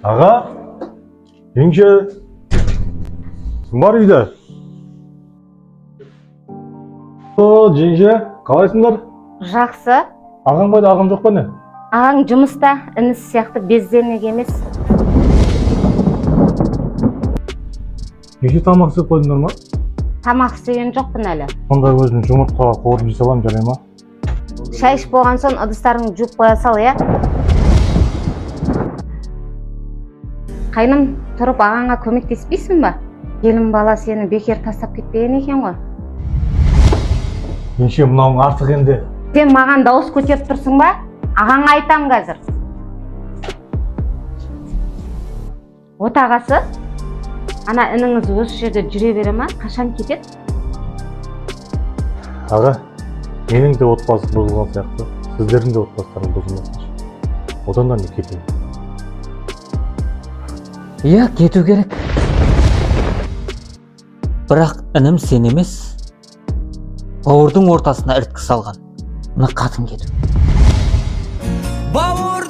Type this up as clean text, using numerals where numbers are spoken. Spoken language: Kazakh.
Ağa, yenge, kim var үйде? Жеңше, қалайсыңдар? Жақсы. Ағаң қайда, ағам жоқ па не? Ағаң жұмыста, інісі сияқты безденек емес. Неше тамақ істеп қойдыңдар ма? Тамақ істеген жоқпын әлі. Сонда өзім жұмыртқа қуырып жей саламын, жарай ма? Шай ішіп болған соң ыдыстарыңды жуып қоя сал, иә? Қайным, тұрып ағаңа көмектеспейсің ба? Келін бала сені бекер тастап кетпеген екен ғой. Неше мынауың артық енді. Сен маған дауыс көтеріп тұрсың ба? Ағаңа айтам қазір. Отағасы, ана ініңіз осы жерде жүре бере ма? Қашан кетеді? Аға, менің де отбасы бұзылған сияқты, сіздердің де отбасыларың бұзылмасын. Одан да не кетейін? Иә, кету керек. Бірақ інім сен емес, бауырдың ортасына ірткі салған. Мына қатын кету. Бауыр